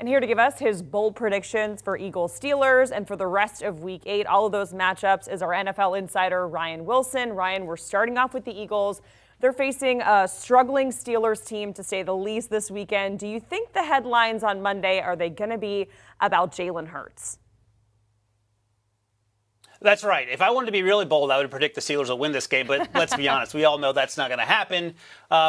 And here to give us his bold predictions for Eagles-Steelers and for the rest of Week 8, all of those matchups, is our NFL insider, Ryan Wilson. Ryan, we're starting off with the Eagles. They're facing a struggling Steelers team, to say the least, this weekend. Do you think the headlines on Monday, are they going to be about Jalen Hurts? That's right. If I wanted to be really bold, I would predict the Steelers will win this game. But let's be honest, we all know that's not going to happen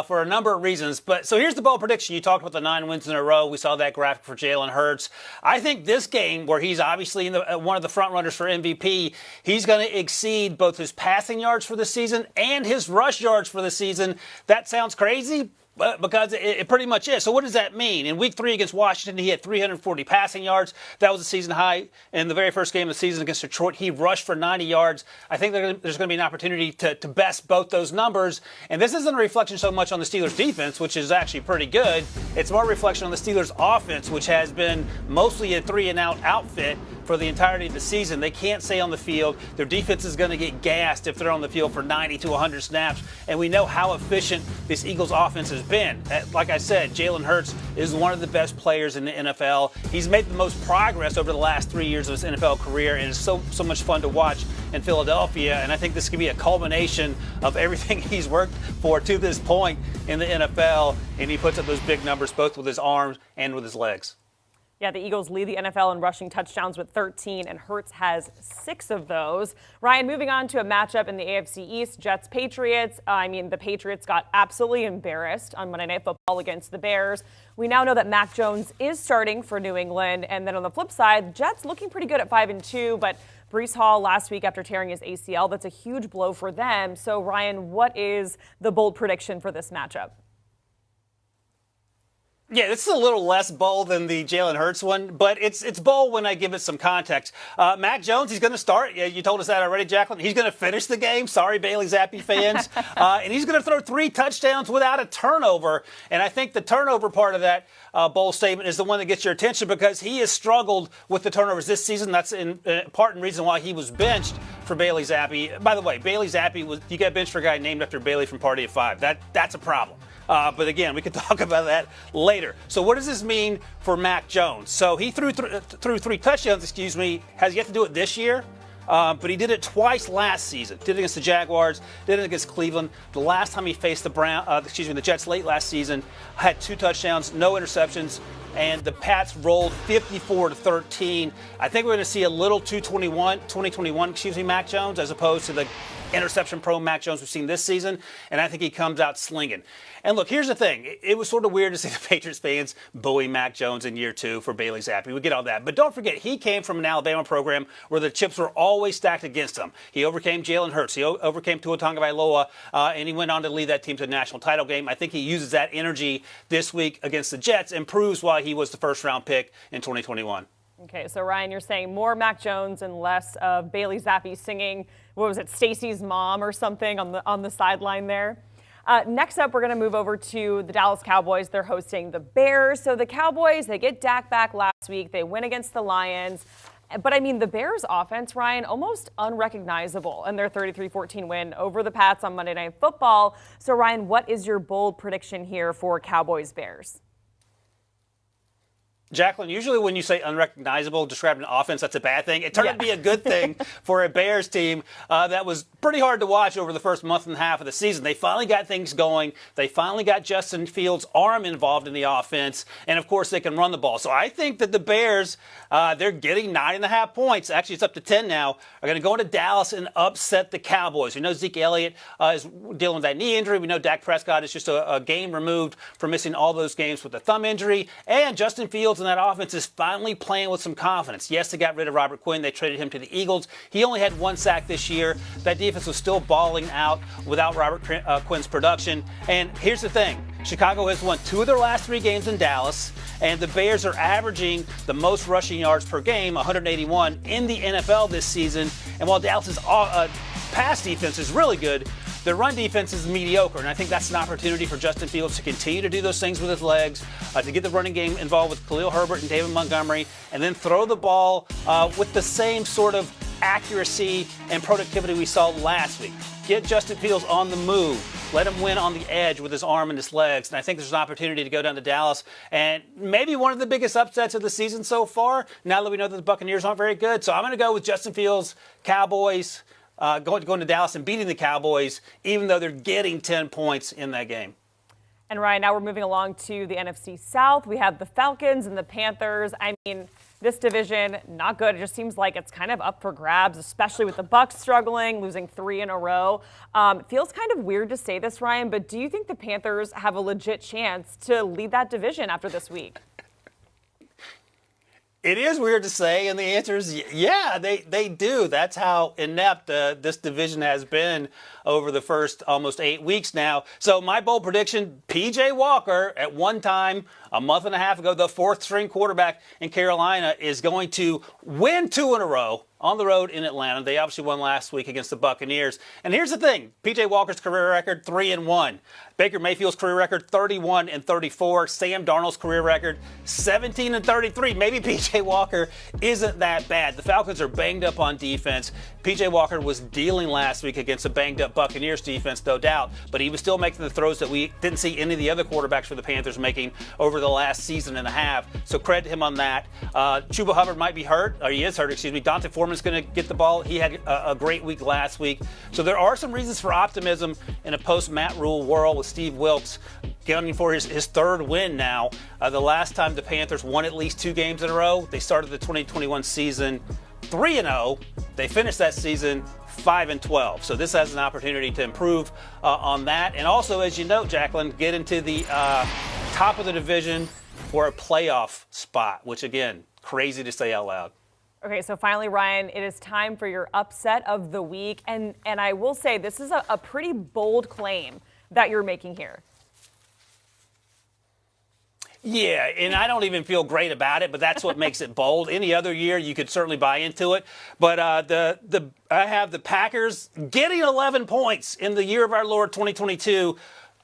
for a number of reasons. But so here's the bold prediction. You talked about the 9 wins in a row. We saw that graphic for Jalen Hurts. I think this game, where he's obviously one of the front runners for MVP, he's going to exceed both his passing yards for the season and his rush yards for the season. That sounds crazy, because it pretty much is. So what does that mean? In Week 3 against Washington, he had 340 passing yards. That was a season high. In the very first game of the season against Detroit, he rushed for 90 yards. I think there's going to be an opportunity to best both those numbers. And this isn't a reflection so much on the Steelers' defense, which is actually pretty good. It's more a reflection on the Steelers' offense, which has been mostly a 3-and-out outfit for the entirety of the season. They can't stay on the field. Their defense is going to get gassed if they're on the field for 90 to 100 snaps. And we know how efficient this Eagles offense has been. Like I said, Jalen Hurts is one of the best players in the NFL. He's made the most progress over the last 3 years of his NFL career, and it's so much fun to watch in Philadelphia. And I think this could be a culmination of everything he's worked for to this point in the NFL. And he puts up those big numbers both with his arms and with his legs. Yeah, the Eagles lead the NFL in rushing touchdowns with 13, and Hurts has 6 of those. Ryan, moving on to a matchup in the AFC East, Jets-Patriots. The Patriots got absolutely embarrassed on Monday Night Football against the Bears. We now know that Mac Jones is starting for New England. And then on the flip side, the Jets looking pretty good at 5-2, but Breece Hall last week after tearing his ACL, that's a huge blow for them. So, Ryan, what is the bold prediction for this matchup? Yeah, this is a little less bold than the Jalen Hurts one, but it's bold when I give it some context. Mac Jones, he's going to start. Yeah, you told us that already, Jacqueline. He's going to finish the game. Sorry, Bailey Zappi fans. And he's going to throw 3 touchdowns without a turnover. And I think the turnover part of that bold statement is the one that gets your attention, because he has struggled with the turnovers this season. That's in part and reason why he was benched for Bailey Zappi. By the way, Bailey Zappi, he got benched for a guy named after Bailey from Party of Five. That's a problem. But again, we can talk about that later. So what does this mean for Mac Jones? So he threw 3 touchdowns, has yet to do it this year. But he did it twice last season. Did it against the Jaguars, did it against Cleveland. The last time he faced the Jets late last season, had 2 touchdowns, no interceptions, and the Pats rolled 54-13. I think we're going to see a little 2021, Mac Jones, as opposed to the interception-prone Mac Jones we've seen this season, and I think he comes out slinging. And look, here's the thing. It was sort of weird to see the Patriots fans buoy Mac Jones in year 2 for Bailey Zappi. We get all that. But don't forget, he came from an Alabama program where the chips were always stacked against him. He overcame Jalen Hurts. He overcame Tua Tagovailoa, and he went on to lead that team to a national title game. I think he uses that energy this week against the Jets and proves why he was the first-round pick in 2021. Okay, so Ryan, you're saying more Mac Jones and less of Bailey Zappi singing, what was it, Stacy's mom or something on the sideline there. Next up, we're going to move over to the Dallas Cowboys. They're hosting the Bears. So the Cowboys, they get Dak back last week. They win against the Lions. But, the Bears' offense, Ryan, almost unrecognizable in their 33-14 win over the Pats on Monday Night Football. So, Ryan, what is your bold prediction here for Cowboys-Bears? Jacqueline, usually when you say unrecognizable, describing an offense, that's a bad thing. It turned out to be a good thing for a Bears team that was pretty hard to watch over the first month and a half of the season. They finally got things going. They finally got Justin Fields' arm involved in the offense. And, of course, they can run the ball. So I think that the Bears, they're getting 9.5 points. Actually, it's up to 10 now. Are going to go into Dallas and upset the Cowboys. We know Zeke Elliott is dealing with that knee injury. We know Dak Prescott is just a game removed from missing all those games with the thumb injury. And Justin Fields and that offense is finally playing with some confidence. Yes, they got rid of Robert Quinn. They traded him to the Eagles. He only had 1 sack this year. That defense was still balling out without Robert Quinn's production. And here's the thing. Chicago has won 2 of their last 3 games in Dallas, and the Bears are averaging the most rushing yards per game, 181, in the NFL this season. And while Dallas's pass defense is really good, their run defense is mediocre, and I think that's an opportunity for Justin Fields to continue to do those things with his legs, to get the running game involved with Khalil Herbert and David Montgomery, and then throw the ball with the same sort of accuracy and productivity we saw last week. Get Justin Fields on the move. let him win on the edge with his arm and his legs. And I think there's an opportunity to go down to Dallas and maybe one of the biggest upsets of the season so far, now that we know that the Buccaneers aren't very good. So I'm going to go with Justin Fields, Cowboys, going to Dallas and beating the Cowboys, even though they're getting 10 points in that game. And Ryan, now we're moving along to the NFC South. We have the Falcons and the Panthers. I mean, this division, not good. It just seems like it's kind of up for grabs, especially with the Bucs struggling, losing 3 in a row. It feels kind of weird to say this, Ryan, but do you think the Panthers have a legit chance to lead that division after this week? It is weird to say, and the answer is yeah, they do. That's how inept this division has been over the first almost 8 weeks now. So my bold prediction, P.J. Walker, at one time, a month and a half ago, the 4th-string quarterback in Carolina, is going to win 2 in a row on the road in Atlanta. They obviously won last week against the Buccaneers. And here's the thing, P.J. Walker's career record, 3-1. Baker Mayfield's career record, 31-34. Sam Darnold's career record, 17-33. Maybe P.J. Walker isn't that bad. The Falcons are banged up on defense. P.J. Walker was dealing last week against a banged-up Buccaneers defense, no doubt, but he was still making the throws that we didn't see any of the other quarterbacks for the Panthers making over the last season and a half. So credit to him on that. Chuba Hubbard might be hurt, or he is hurt, excuse me. Dante Foreman's going to get the ball. He had a great week last week. So there are some reasons for optimism in a post-Matt Rule world with Steve Wilks gunning for his 3rd win now. The last time the Panthers won at least 2 games in a row, they started the 2021 season 3-0. They finished that season 5-12. So this has an opportunity to improve on that. And also, as you know, Jacqueline, get into the top of the division for a playoff spot, which, again, crazy to say out loud. Okay, so finally, Ryan, it is time for your upset of the week. And I will say this is a pretty bold claim that you're making here. Yeah, and I don't even feel great about it, but that's what makes it bold. Any other year, you could certainly buy into it. But I have the Packers getting 11 points in the year of our Lord 2022,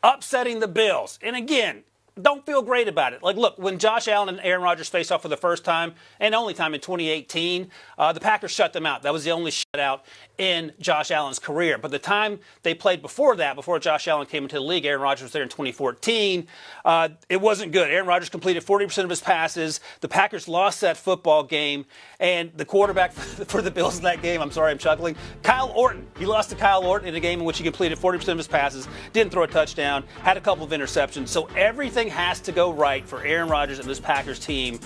upsetting the Bills. And again, don't feel great about it. Like, look, when Josh Allen and Aaron Rodgers faced off for the first time and only time in 2018, the Packers shut them out. That was the only shutout in Josh Allen's career. But the time they played before that, before Josh Allen came into the league, Aaron Rodgers was there in 2014, it wasn't good. Aaron Rodgers completed 40% of his passes. The Packers lost that football game. And the quarterback for the Bills in that game, I'm sorry, I'm chuckling, Kyle Orton. He lost to Kyle Orton in a game in which he completed 40% of his passes, didn't throw a touchdown, had a couple of interceptions. So everything has to go right for Aaron Rodgers and this Packers team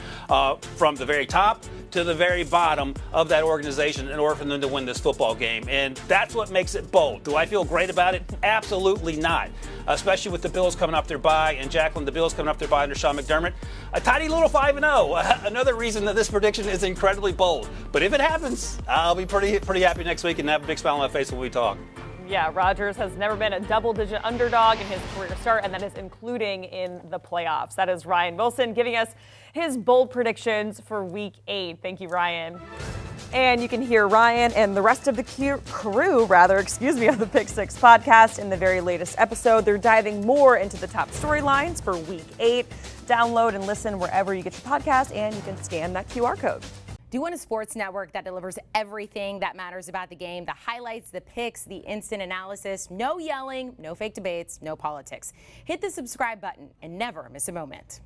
from the very top to the very bottom of that organization in order for them to win this football game. And that's what makes it bold. Do I feel great about it? Absolutely not. Especially with the Bills coming off their bye, and Jacqueline, the Bills coming off their bye under Sean McDermott. A tiny little 5-0. Another reason that this prediction is incredibly bold. But if it happens, I'll be pretty happy next week and have a big smile on my face when we talk. Yeah, Rodgers has never been a double-digit underdog in his career start, and that is including in the playoffs. That is Ryan Wilson giving us his bold predictions for Week 8. Thank you, Ryan. And you can hear Ryan and the rest of the crew, of the Pick Six podcast in the very latest episode. They're diving more into the top storylines for Week 8. Download and listen wherever you get your podcast, and you can scan that QR code. Do you want a sports network that delivers everything that matters about the game? The highlights, the picks, the instant analysis, no yelling, no fake debates, no politics. Hit the subscribe button and never miss a moment.